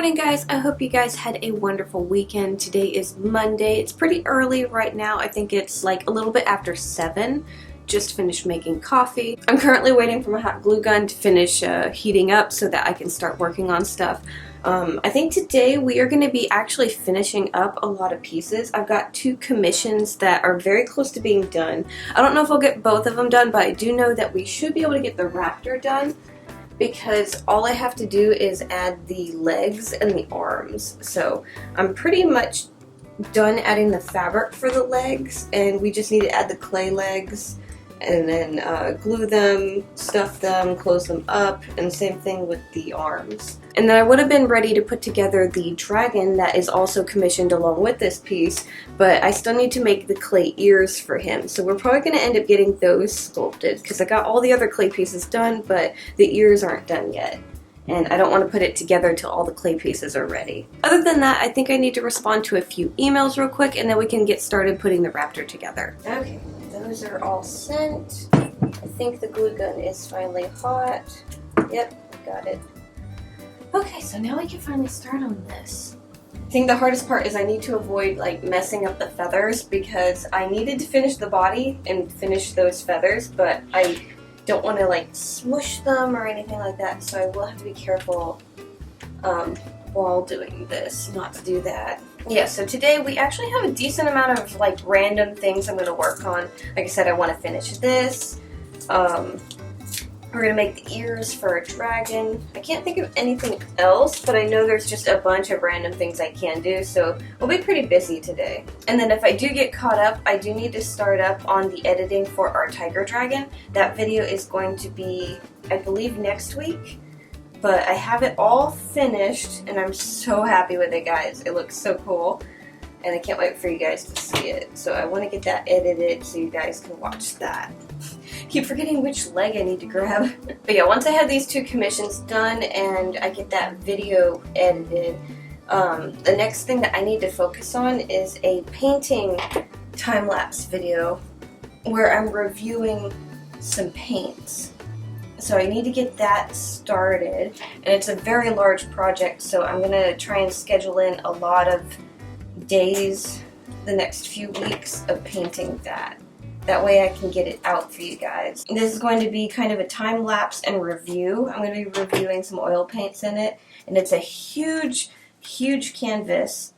morning, guys. I hope you guys had a wonderful weekend. Today is Monday. It's pretty early right now. I think it's like a little bit after 7. Just finished making coffee. I'm currently waiting for my hot glue gun to finish heating up so that I can start working on stuff. I think today we are going to be actually finishing up a lot of pieces. I've got 2 commissions that are very close to being done. I don't know if I'll get both of them done, but I do know that we should be able to get the Raptor done, because all I have to do is add the legs and the arms. So I'm pretty much done adding the fabric for the legs, and we just need to add the clay legs and then glue them, stuff them, close them up, and same thing with the arms. And then I would have been ready to put together the dragon that is also commissioned along with this piece, but I still need to make the clay ears for him. So we're probably going to end up getting those sculpted, because I got all the other clay pieces done, but the ears aren't done yet. And I don't want to put it together until all the clay pieces are ready. Other than that, I think I need to respond to a few emails real quick, and then we can get started putting the Raptor together. Okay, those are all sent. I think the glue gun is finally hot. Yep, got it. Okay, so now we can finally start on this. I think the hardest part is I need to avoid like messing up the feathers, because I needed to finish the body and finish those feathers, but I don't want to like smush them or anything like that, so I will have to be careful while doing this, not to do that. Yeah, so today we actually have a decent amount of like random things I'm going to work on. Like I said, I want to finish this. We're going to make the ears for a dragon. I can't think of anything else, but I know there's just a bunch of random things I can do, so we'll be pretty busy today. And then if I do get caught up, I do need to start up on the editing for our tiger dragon. That video is going to be, I believe, next week. But I have it all finished, and I'm so happy with it, guys. It looks so cool, and I can't wait for you guys to see it. So I want to get that edited so you guys can watch that. Keep forgetting which leg I need to grab. But yeah, once I have these 2 commissions done and I get that video edited, the next thing that I need to focus on is a painting time-lapse video where I'm reviewing some paints. So I need to get that started, and it's a very large project, so I'm going to try and schedule in a lot of days the next few weeks of painting that. That way I can get it out for you guys. This is going to be kind of a time lapse and review. I'm going to be reviewing some oil paints in it, and it's a huge, huge canvas.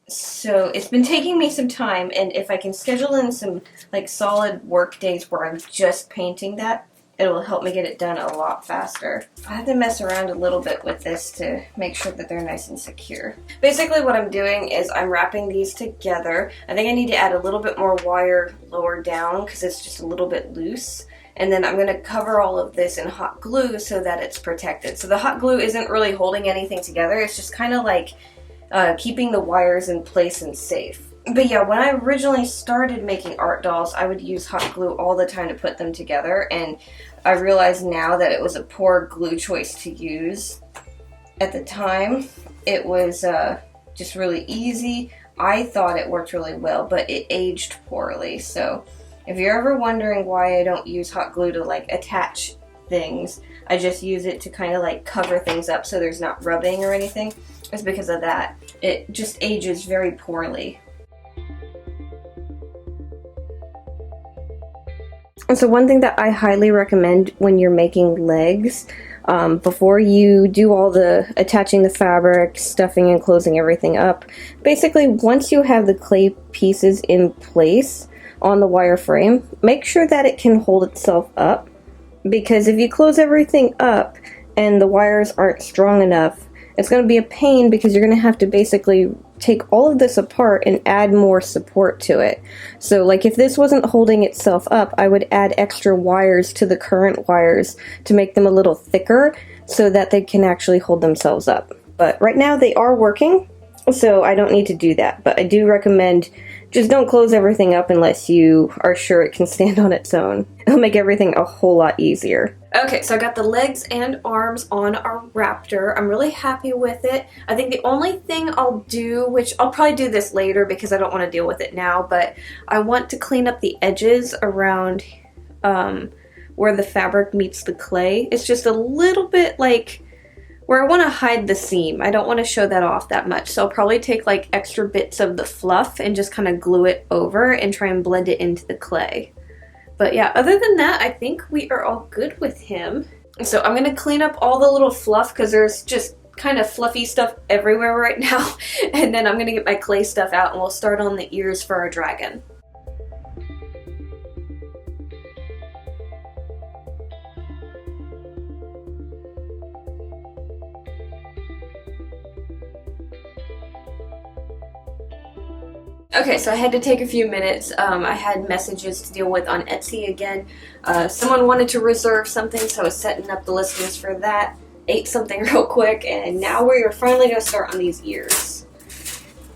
So it's been taking me some time, and if I can schedule in some like solid work days where I'm just painting that, it will help me get it done a lot faster. I have to mess around a little bit with this to make sure that they're nice and secure. Basically what I'm doing is I'm wrapping these together. I think I need to add a little bit more wire lower down because it's just a little bit loose. And then I'm going to cover all of this in hot glue so that it's protected. So the hot glue isn't really holding anything together. It's just kind of like keeping the wires in place and safe. But yeah, when I originally started making art dolls, I would use hot glue all the time to put them together, and I realize now that it was a poor glue choice to use. At the time, it was just really easy. I thought it worked really well, but it aged poorly. So if you're ever wondering why I don't use hot glue to like attach things, I just use it to kind of like cover things up so there's not rubbing or anything. It's because of that. It just ages very poorly. So one thing that I highly recommend when you're making legs, before you do all the attaching the fabric, stuffing and closing everything up, basically once you have the clay pieces in place on the wire frame, make sure that it can hold itself up, because if you close everything up and the wires aren't strong enough, it's going to be a pain, because you're going to have to basically take all of this apart and add more support to it. So like if this wasn't holding itself up, I would add extra wires to the current wires to make them a little thicker so that they can actually hold themselves up. But right now they are working, so I don't need to do that. But I do recommend just don't close everything up unless you are sure it can stand on its own. It'll make everything a whole lot easier. Okay, so I got the legs and arms on our Raptor. I'm really happy with it. I think the only thing I'll do, which I'll probably do this later because I don't want to deal with it now, but I want to clean up the edges around where the fabric meets the clay. It's just a little bit like where I want to hide the seam. I don't want to show that off that much, so I'll probably take like extra bits of the fluff and just kind of glue it over and try and blend it into the clay. But yeah, other than that, I think we are all good with him. So I'm going to clean up all the little fluff because there's just kind of fluffy stuff everywhere right now. And then I'm going to get my clay stuff out and we'll start on the ears for our dragon. Okay, so I had to take a few minutes. I had messages to deal with on Etsy again. Someone wanted to reserve something, so I was setting up the listings for that. Ate something real quick, and now we are finally going to start on these ears.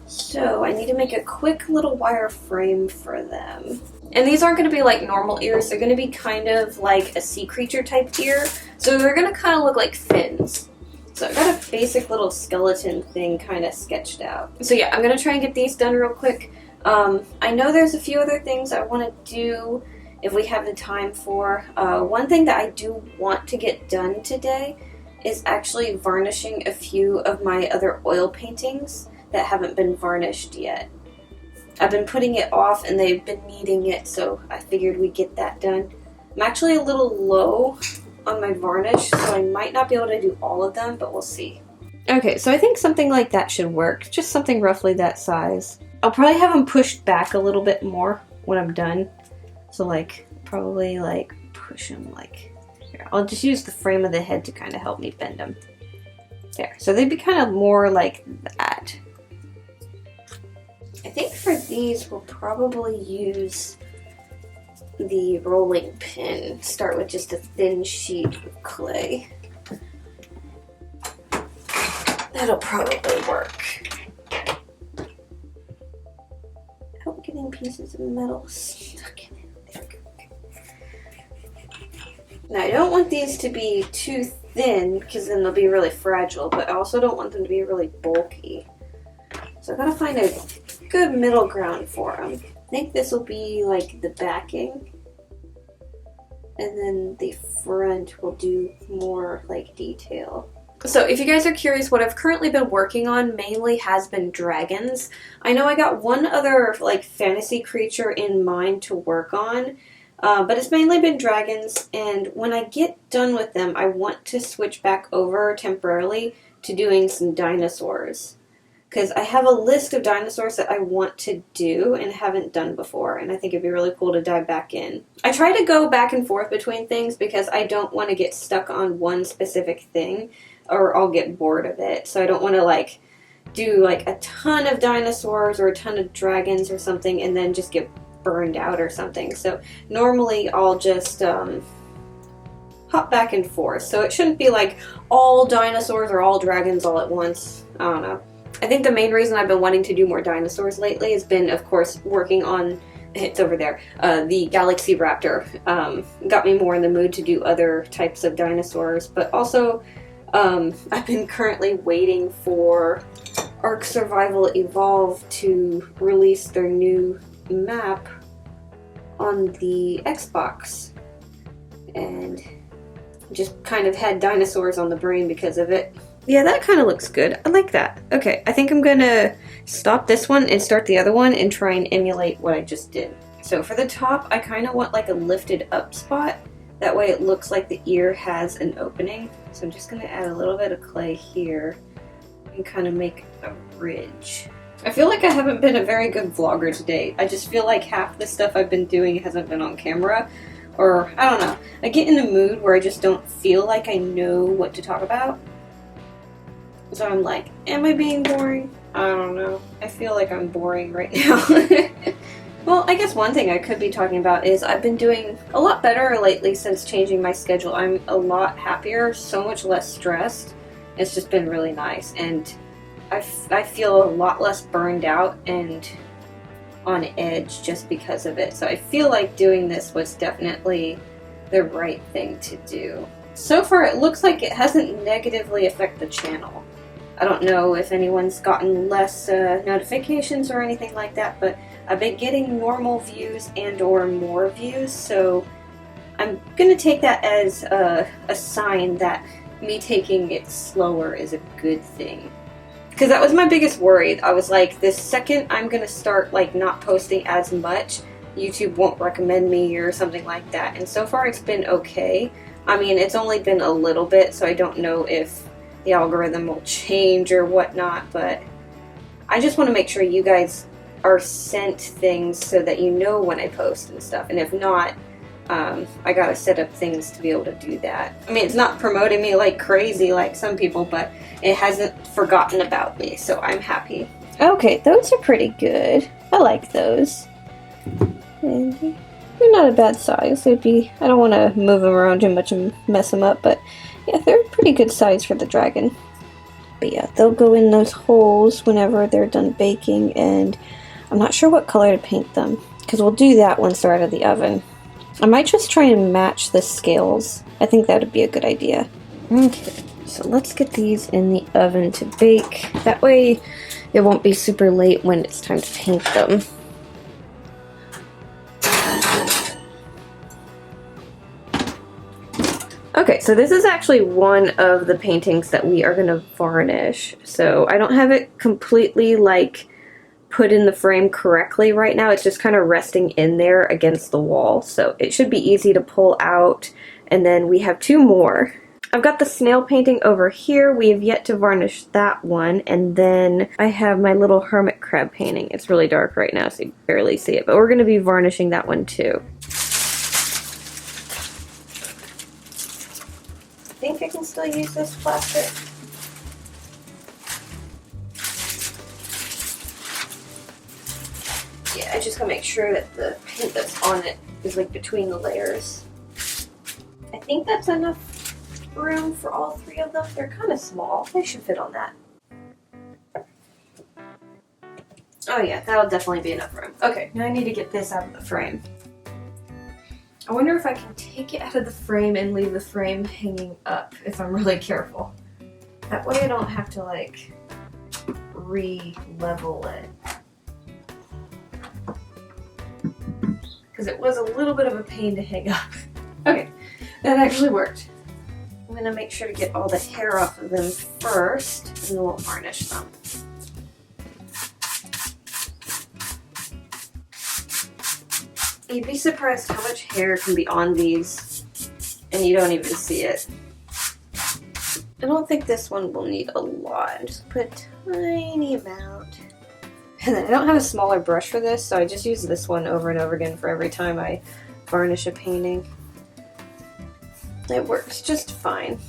So I need to make a quick little wire frame for them. And these aren't going to be like normal ears. They're going to be kind of like a sea creature type ear. So they're going to kind of look like fins. So I got a basic little skeleton thing kind of sketched out. So yeah, I'm going to try and get these done real quick. I know there's a few other things I want to do if we have the time for. One thing that I do want to get done today is actually varnishing a few of my other oil paintings that haven't been varnished yet. I've been putting it off and they've been needing it, so I figured we'd get that done. I'm actually a little low on my varnish, so I might not be able to do all of them, but we'll see. Okay, so I think something like that should work. Just something roughly that size. I'll probably have them pushed back a little bit more when I'm done. So like, probably like push them like here. I'll just use the frame of the head to kind of help me bend them. There, so they'd be kind of more like that. I think for these we'll probably use the rolling pin. Start with just a thin sheet of clay. That'll probably work. Oh, getting pieces of metal stuck in it. There we go. Now I don't want these to be too thin because then they'll be really fragile, but I also don't want them to be really bulky. So I've got to find a good middle ground for them. I think this will be like the backing, and then the front will do more like detail. So if you guys are curious, what I've currently been working on mainly has been dragons. I know I got one other like fantasy creature in mind to work on, but it's mainly been dragons, and when I get done with them, I want to switch back over temporarily to doing some dinosaurs. Because I have a list of dinosaurs that I want to do and haven't done before, and I think it'd be really cool to dive back in. I try to go back and forth between things because I don't want to get stuck on one specific thing, or I'll get bored of it. So I don't want to like do like a ton of dinosaurs or a ton of dragons or something and then just get burned out or something. So normally I'll just hop back and forth. So it shouldn't be like all dinosaurs or all dragons all at once. I don't know. I think the main reason I've been wanting to do more dinosaurs lately has been, of course, working on, it's over there, the Galaxy Raptor. Got me more in the mood to do other types of dinosaurs, but also I've been currently waiting for Ark Survival Evolve to release their new map on the Xbox, and just kind of had dinosaurs on the brain because of it. Yeah, that kind of looks good. I like that. Okay, I think I'm gonna stop this one and start the other one and try and emulate what I just did. So for the top, I kind of want like a lifted up spot. That way it looks like the ear has an opening. So I'm just gonna add a little bit of clay here and kind of make a ridge. I feel like I haven't been a very good vlogger today. I just feel like half the stuff I've been doing hasn't been on camera. Or, I don't know. I get in a mood where I just don't feel like I know what to talk about. So I'm like, am I being boring? I don't know. I feel like I'm boring right now. Well, I guess one thing I could be talking about is I've been doing a lot better lately since changing my schedule. I'm a lot happier, so much less stressed. It's just been really nice, and I feel a lot less burned out and on edge just because of it. So I feel like doing this was definitely the right thing to do. So far it looks like it hasn't negatively affected the channel. I don't know if anyone's gotten less notifications or anything like that, but I've been getting normal views and or more views, so I'm going to take that as a sign that me taking it slower is a good thing. Because that was my biggest worry. I was like, the second I'm gonna start like not posting as much, YouTube won't recommend me or something like that. And so far it's been okay. I mean, it's only been a little bit, so I don't know if the algorithm will change or whatnot, but I just want to make sure you guys are sent things so that you know when I post and stuff. And if not, I gotta set up things to be able to do that. I mean, it's not promoting me like crazy like some people, but it hasn't forgotten about me, so I'm happy. Okay, those are pretty good. I like those. And they're not a bad size. I don't want to move them around too much and mess them up, but yeah, they're a pretty good size for the dragon. But yeah, they'll go in those holes whenever they're done baking, and I'm not sure what color to paint them, because we'll do that once they're out of the oven. I might just try and match the scales. I think that would be a good idea. Okay, so let's get these in the oven to bake. That way it won't be super late when it's time to paint them. Okay, so this is actually one of the paintings that we are going to varnish. So I don't have it completely like put in the frame correctly right now. It's just kind of resting in there against the wall. So it should be easy to pull out. And then we have two more. I've got the snail painting over here. We have yet to varnish that one. And then I have my little hermit crab painting. It's really dark right now, so you can barely see it. But we're going to be varnishing that one too. I think I can still use this plastic. Yeah, I just gotta make sure that the paint that's on it is like between the layers. I think that's enough room for all three of them. They're kind of small. They should fit on that. Oh yeah, that'll definitely be enough room. Okay, now I need to get this out of the frame. I wonder if I can take it out of the frame and leave the frame hanging up if I'm really careful. That way I don't have to like re-level it. Because it was a little bit of a pain to hang up. Okay, that actually worked. I'm gonna make sure to get all the hair off of them first, and then we'll varnish them. You'd be surprised how much hair can be on these, and you don't even see it. I don't think this one will need a lot. Just put a tiny amount. And then I don't have a smaller brush for this, so I just use this one over and over again for every time I varnish a painting. It works just fine.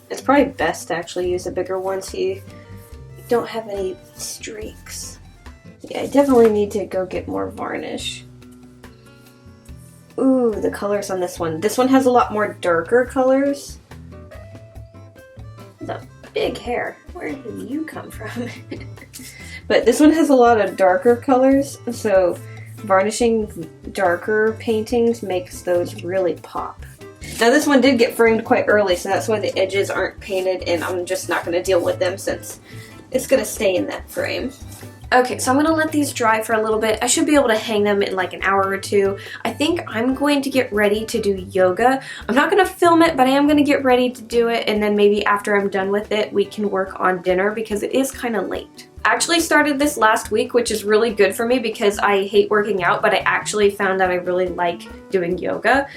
It's probably best to actually use a bigger one so you don't have any streaks. Yeah, I definitely need to go get more varnish. Ooh, the colors on this one. This one has a lot more darker colors. It's a big hair. Where did you come from? But this one has a lot of darker colors, so varnishing darker paintings makes those really pop. Now this one did get framed quite early, so that's why the edges aren't painted, and I'm just not going to deal with them since it's going to stay in that frame. Okay, so I'm going to let these dry for a little bit. I should be able to hang them in like an hour or two. I think I'm going to get ready to do yoga. I'm not going to film it, but I am going to get ready to do it, and then maybe after I'm done with it, we can work on dinner because it is kind of late. I actually started this last week, which is really good for me because I hate working out, but I actually found that I really like doing yoga.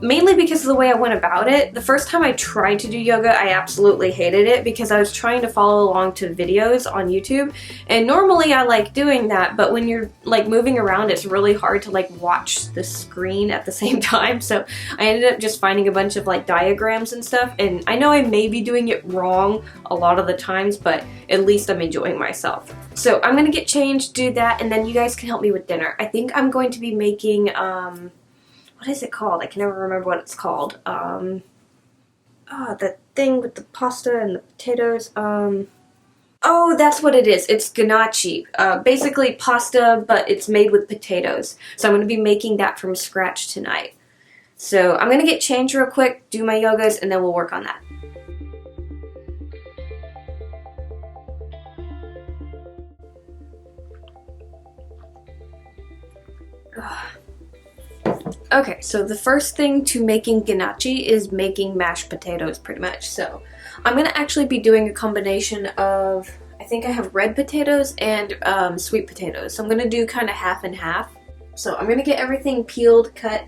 Mainly because of the way I went about it. The first time I tried to do yoga, I absolutely hated it because I was trying to follow along to videos on YouTube. And normally I like doing that, but when you're like moving around, it's really hard to like watch the screen at the same time. So I ended up just finding a bunch of like diagrams and stuff. And I know I may be doing it wrong a lot of the times, but at least I'm enjoying myself. So I'm gonna get changed, do that, and then you guys can help me with dinner. I think I'm going to be making, what is it called? I can never remember what it's called. The thing with the pasta and the potatoes. Oh, that's what it is. It's ganache. Basically pasta, but it's made with potatoes. So I'm going to be making that from scratch tonight. So I'm going to get changed real quick, do my yogas, and then we'll work on that. Ugh. Okay, so the first thing to making ganache is making mashed potatoes pretty much. So I'm gonna actually be doing a combination of, I think I have red potatoes and sweet potatoes. So I'm gonna do kind of half and half. So I'm gonna get everything peeled, cut,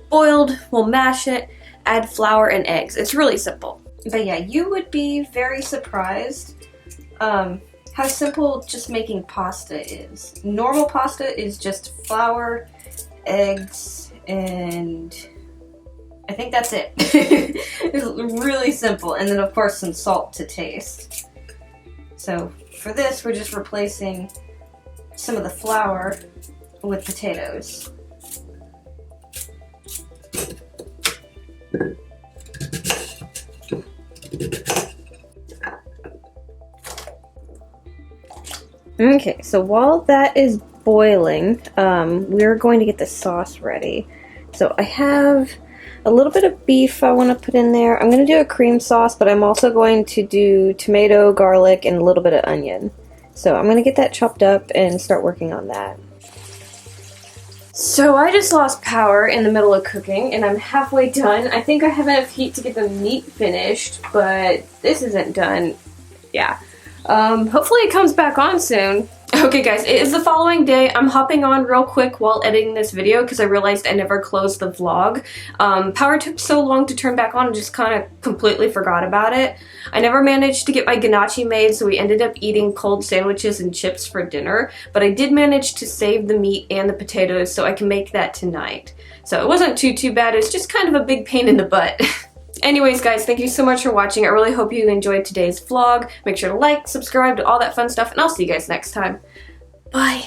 boiled, we'll mash it, add flour and eggs. It's really simple. But yeah, you would be very surprised how simple just making pasta is. Normal pasta is just flour, eggs, and I think that's it. It's really simple. And then of course some salt to taste. So for this, we're just replacing some of the flour with potatoes. Okay, so while that is boiling, we're going to get the sauce ready. So I have a little bit of beef I want to put in there. I'm going to do a cream sauce, but I'm also going to do tomato, garlic, and a little bit of onion. So I'm going to get that chopped up and start working on that. So I just lost power in the middle of cooking, and I'm halfway done. I think I have enough heat to get the meat finished, but this isn't done. Yeah. Hopefully it comes back on soon. Okay guys, it is the following day. I'm hopping on real quick while editing this video because I realized I never closed the vlog. Power took so long to turn back on, I just kind of completely forgot about it. I never managed to get my ganache made, so we ended up eating cold sandwiches and chips for dinner, but I did manage to save the meat and the potatoes so I can make that tonight. So it wasn't too bad, it's just kind of a big pain in the butt. Anyways guys, thank you so much for watching. I really hope you enjoyed today's vlog. Make sure to like, subscribe, all that fun stuff, and I'll see you guys next time. Bye!